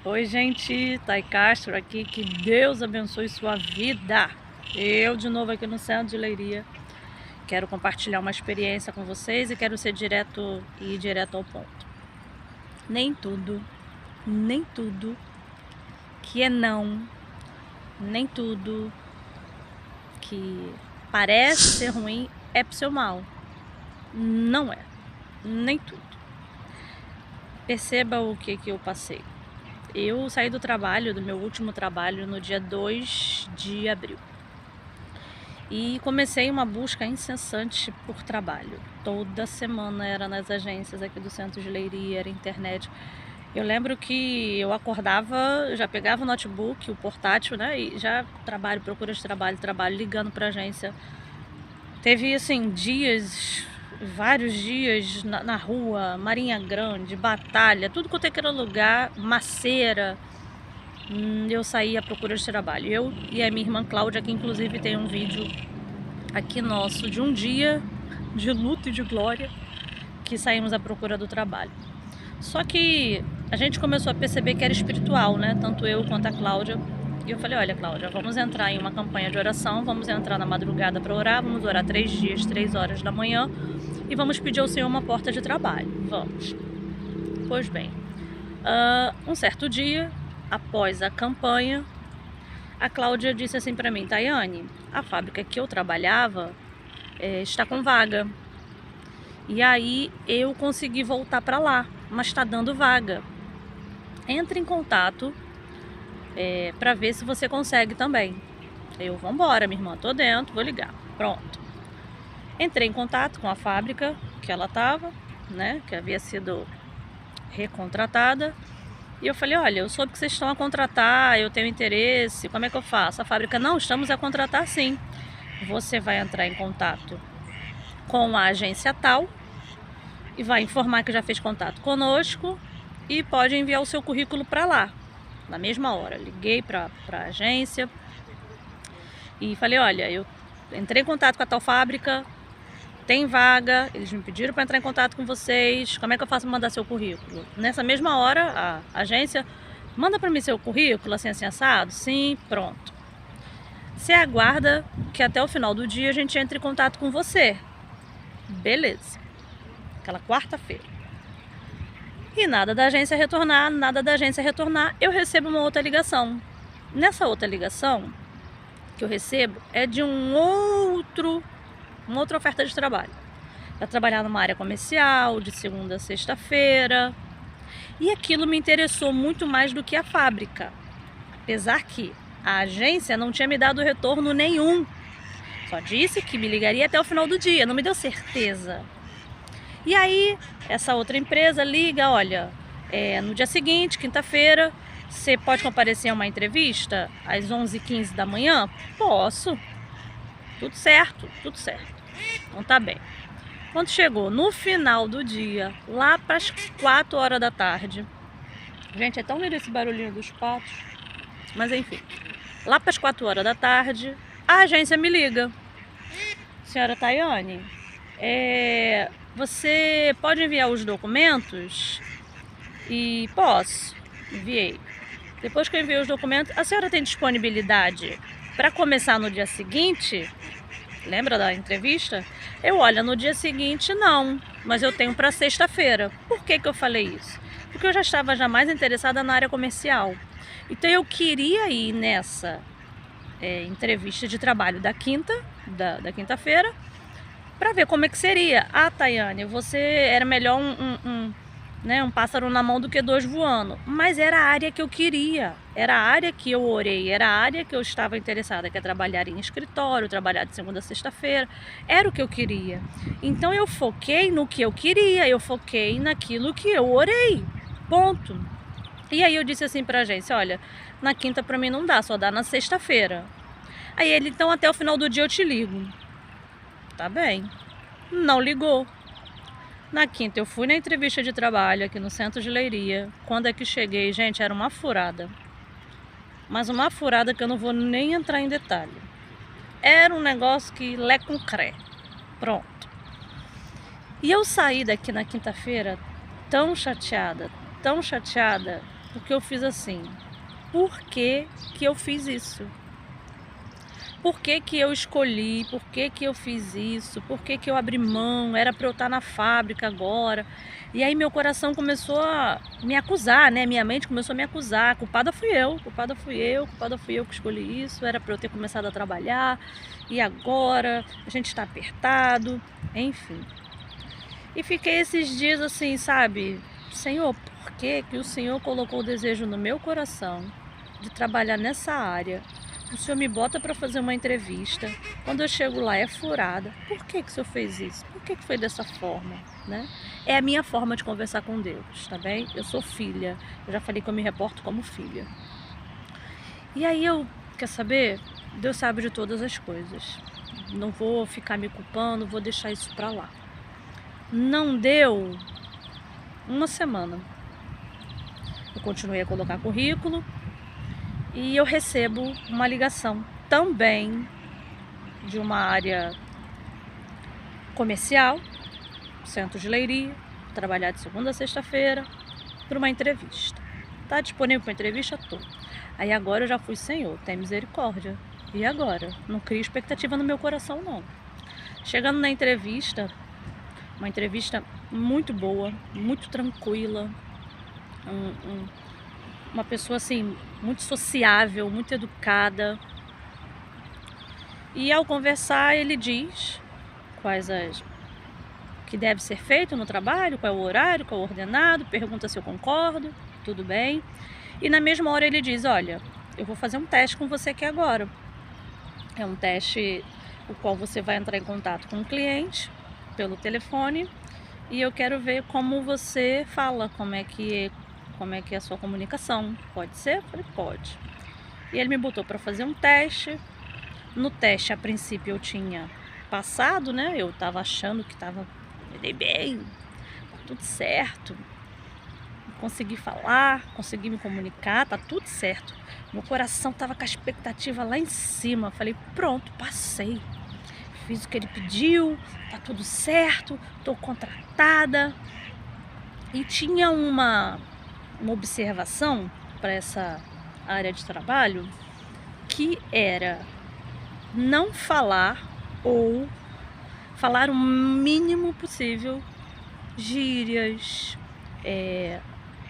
Oi, gente, Thay Castro aqui, que Deus abençoe sua vida. Eu de novo aqui no centro de Leiria. Quero compartilhar uma experiência com vocês e quero ser direto ao ponto. Nem tudo que é não, nem tudo que parece ser ruim é pro seu mal. Não é, nem tudo. Perceba o que eu passei. Eu saí do trabalho, do meu último trabalho, no dia 2 de abril. E comecei uma busca incessante por trabalho. Toda semana era nas agências aqui do centro de Leiria, era internet. Eu lembro que eu acordava, já pegava o notebook, o portátil, né? E já procura de trabalho, ligando para a agência. Teve, assim, vários dias na rua, Marinha Grande, Batalha, tudo quanto era lugar, Maceira. Eu saí à procura de trabalho. Eu e a minha irmã Cláudia, que inclusive tem um vídeo aqui nosso de um dia de luto e de glória, que saímos à procura do trabalho. Só que a gente começou a perceber que era espiritual, né? Tanto eu quanto a Cláudia. E eu falei, olha, Cláudia, vamos entrar em uma campanha de oração, vamos entrar na madrugada para orar, vamos orar 3 dias, 3 horas da manhã e vamos pedir ao Senhor uma porta de trabalho. Vamos. Pois bem, um certo dia, após a campanha, a Cláudia disse assim para mim, Tayane, a fábrica que eu trabalhava está com vaga. E aí eu consegui voltar para lá, mas está dando vaga. Entre em contato para ver se você consegue também. Eu, vambora, minha irmã, tô dentro, vou ligar. Pronto. Entrei em contato com a fábrica que ela estava, né, que havia sido recontratada. E eu falei, olha, eu soube que vocês estão a contratar, eu tenho interesse, como é que eu faço? A fábrica, não, estamos a contratar sim. Você vai entrar em contato com a agência tal e vai informar que já fez contato conosco e pode enviar o seu currículo para lá, na mesma hora. Liguei para a agência e falei, olha, eu entrei em contato com a tal fábrica, tem vaga, eles me pediram para entrar em contato com vocês, como é que eu faço para mandar seu currículo? Nessa mesma hora, a agência, manda para mim seu currículo, assim assado? Sim, pronto. Você aguarda que até o final do dia a gente entre em contato com você. Beleza. Aquela quarta-feira. E nada da agência retornar, eu recebo uma outra ligação. Nessa outra ligação que eu recebo é de uma outra oferta de trabalho. Para trabalhar numa área comercial, de segunda a sexta-feira. E aquilo me interessou muito mais do que a fábrica. Apesar que a agência não tinha me dado retorno nenhum. Só disse que me ligaria até o final do dia, não me deu certeza. E aí, essa outra empresa liga, olha, no dia seguinte, quinta-feira, você pode comparecer a uma entrevista às 11h15 da manhã? Posso. Tudo certo. Então tá bem. Quando chegou no final do dia, lá para as 4 horas da tarde, gente, é tão lindo esse barulhinho dos patos, mas enfim, lá para as 4 horas da tarde, a agência me liga. Senhora Tayane, você pode enviar os documentos? E posso. Enviei. Depois que eu enviei os documentos, a senhora tem disponibilidade para começar no dia seguinte? Lembra da entrevista? Eu, olha, no dia seguinte não, mas eu tenho para sexta-feira. Por que eu falei isso? Porque eu já estava mais interessada na área comercial. Então eu queria ir nessa entrevista de trabalho da quinta-feira, para ver como é que seria. Ah, Tayane, você era melhor um pássaro na mão do que 2 voando. Mas era a área que eu queria, era a área que eu orei, era a área que eu estava interessada, que é trabalhar em escritório, trabalhar de segunda a sexta-feira. Era o que eu queria. Então eu foquei no que eu queria, eu foquei naquilo que eu orei. Ponto. E aí eu disse assim para a agência, olha, na quinta para mim não dá, só dá na sexta-feira. Aí ele, então até o final do dia eu te ligo. Tá bem. Não ligou. Na quinta eu fui na entrevista de trabalho aqui no centro de Leiria. Quando é que cheguei, gente, era uma furada. Mas uma furada que eu não vou nem entrar em detalhe. Era um negócio que lé com cré. Pronto. E eu saí daqui na quinta-feira tão chateada, porque eu fiz assim. Por que que eu fiz isso? Por que que eu escolhi? Por que que eu fiz isso? Por que que eu abri mão? Era para eu estar na fábrica agora. E aí meu coração começou a me acusar, né? Minha mente começou a me acusar. Culpada fui eu, culpada fui eu, culpada fui eu que escolhi isso. Era para eu ter começado a trabalhar. E agora a gente está apertado, enfim. E fiquei esses dias assim, sabe? Senhor, por que que o Senhor colocou o desejo no meu coração de trabalhar nessa área? O Senhor me bota para fazer uma entrevista. Quando eu chego lá é furada. Por que que o Senhor fez isso? Por que que foi dessa forma, né? É a minha forma de conversar com Deus, tá bem? Eu sou filha. Eu já falei que eu me reporto como filha. E aí quer saber? Deus sabe de todas as coisas. Não vou ficar me culpando, vou deixar isso para lá. Não deu uma semana. Eu continuei a colocar currículo e eu recebo uma ligação também de uma área comercial, centro de Leiria, trabalhar de segunda a sexta-feira, para uma entrevista. Tá disponível para entrevista? Tô. Aí agora eu já fui, Senhor, tem misericórdia. E agora? Não crio expectativa no meu coração, não. Chegando na entrevista, uma entrevista muito boa, muito tranquila, uma pessoa assim, muito sociável, muito educada. E ao conversar ele diz quais as que deve ser feito no trabalho, qual é o horário, qual é o ordenado, pergunta se eu concordo, tudo bem. E na mesma hora ele diz, olha, eu vou fazer um teste com você aqui agora. É um teste o qual você vai entrar em contato com o cliente pelo telefone e eu quero ver como você fala, como é que é a sua comunicação. Pode ser? Eu falei, pode. E ele me botou para fazer um teste. No teste, a princípio, eu tinha passado, né? Eu tava achando que me dei bem, tudo certo. Consegui falar, consegui me comunicar, tá tudo certo. Meu coração tava com a expectativa lá em cima. Falei, pronto, passei. Fiz o que ele pediu, tá tudo certo, tô contratada. E tinha uma observação para essa área de trabalho que era não falar ou falar o mínimo possível gírias,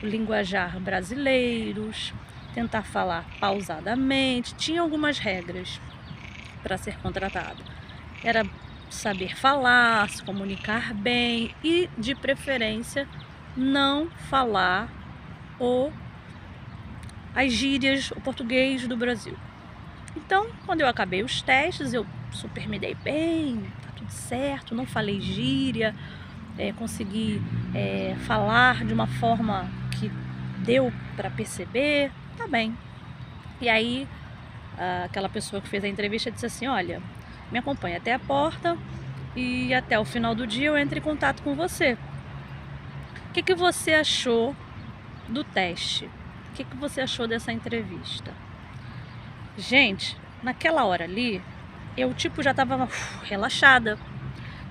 linguajar brasileiros, tentar falar pausadamente. Tinha algumas regras para ser contratado. Era saber falar, se comunicar bem e, de preferência, não falar as gírias, o português do Brasil. Então, quando eu acabei os testes, eu super me dei bem, tá tudo certo, não falei gíria, consegui falar de uma forma que deu para perceber, tá bem. E aí, aquela pessoa que fez a entrevista disse assim, olha, me acompanha até a porta e até o final do dia eu entro em contato com você. O que você achou do teste? O que você achou dessa entrevista? Gente, naquela hora ali, eu já tava relaxada.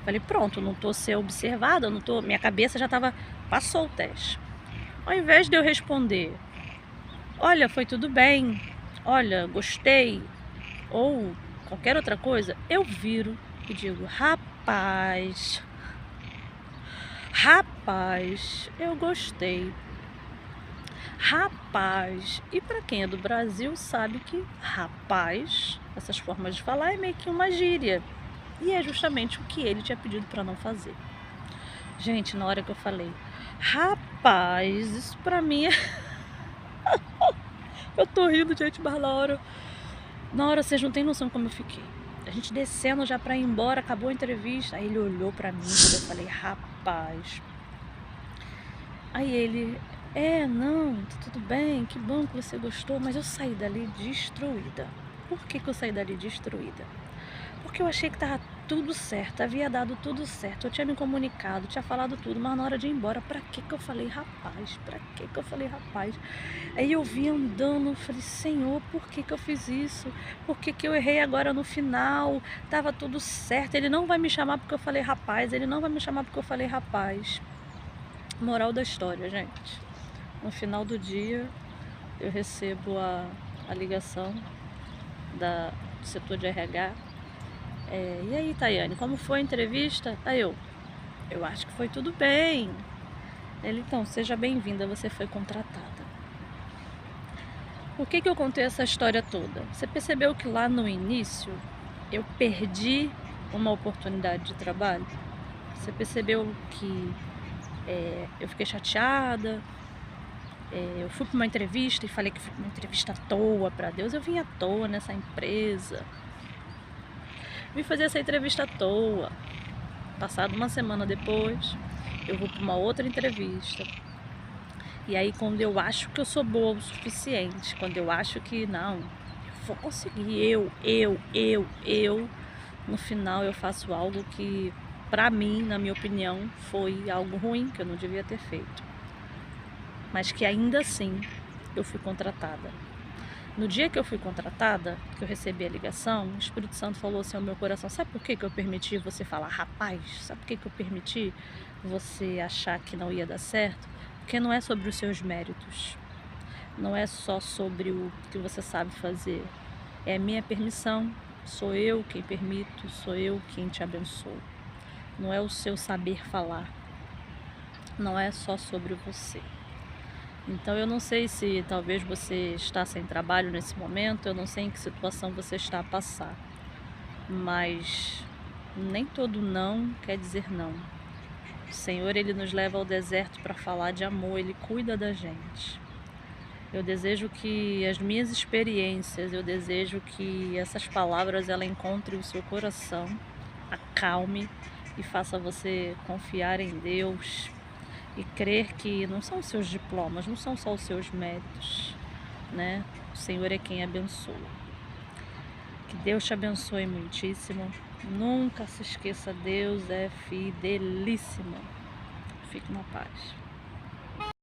Falei, pronto, não tô sendo observada, minha cabeça já passou o teste. Ao invés de eu responder, olha, foi tudo bem, olha, gostei, ou qualquer outra coisa, eu viro e digo, rapaz, eu gostei. Rapaz, e para quem é do Brasil sabe que rapaz, essas formas de falar é meio que uma gíria. E é justamente o que ele tinha pedido para não fazer. Gente, na hora que eu falei, rapaz, isso pra mim é... Eu tô rindo, gente, mas na hora vocês não têm noção como eu fiquei. A gente descendo já pra ir embora, acabou a entrevista. Aí ele olhou pra mim quando eu falei, rapaz. Aí ele, não, tá tudo bem, que bom que você gostou, mas eu saí dali destruída. Por que eu saí dali destruída? Porque eu achei que tava tudo certo, havia dado tudo certo, eu tinha me comunicado, tinha falado tudo, mas na hora de ir embora, pra que eu falei rapaz? Pra que eu falei rapaz? Aí eu vim andando, falei, Senhor, por que eu fiz isso? Por que eu errei agora no final? Tava tudo certo, ele não vai me chamar porque eu falei rapaz, ele não vai me chamar porque eu falei rapaz. Moral da história, gente. No final do dia, eu recebo a ligação do setor de RH. E aí, Tayane, como foi a entrevista? Aí eu acho que foi tudo bem. Ele, então, seja bem-vinda, você foi contratada. Por que eu contei essa história toda? Você percebeu que lá no início eu perdi uma oportunidade de trabalho? Você percebeu que eu fiquei chateada? Eu fui para uma entrevista e falei que fui para uma entrevista à toa, para Deus. Eu vim à toa nessa empresa. Vim fazer essa entrevista à toa. Passado uma semana depois, eu vou para uma outra entrevista. E aí, quando eu acho que eu sou boa o suficiente, quando eu acho que não, eu vou conseguir, no final eu faço algo que, pra mim, na minha opinião, foi algo ruim, que eu não devia ter feito. Mas que ainda assim eu fui contratada. No dia que eu fui contratada, que eu recebi a ligação, o Espírito Santo falou assim ao meu coração: sabe por que eu permiti você falar rapaz? Sabe por que eu permiti você achar que não ia dar certo? Porque não é sobre os seus méritos, não é só sobre o que você sabe fazer, é a minha permissão, sou eu quem permito, sou eu quem te abençoo. Não é o seu saber falar, não é só sobre você. Então eu não sei se talvez você está sem trabalho nesse momento, eu não sei em que situação você está a passar, mas nem todo não quer dizer não. O Senhor, Ele nos leva ao deserto para falar de amor, Ele cuida da gente. Eu desejo que as minhas experiências, eu desejo que essas palavras ela encontre o seu coração, acalme e faça você confiar em Deus e crer que não são os seus diplomas, não são só os seus méritos, né? O Senhor é quem abençoa. Que Deus te abençoe muitíssimo. Nunca se esqueça, Deus é fidelíssimo. Fique na paz.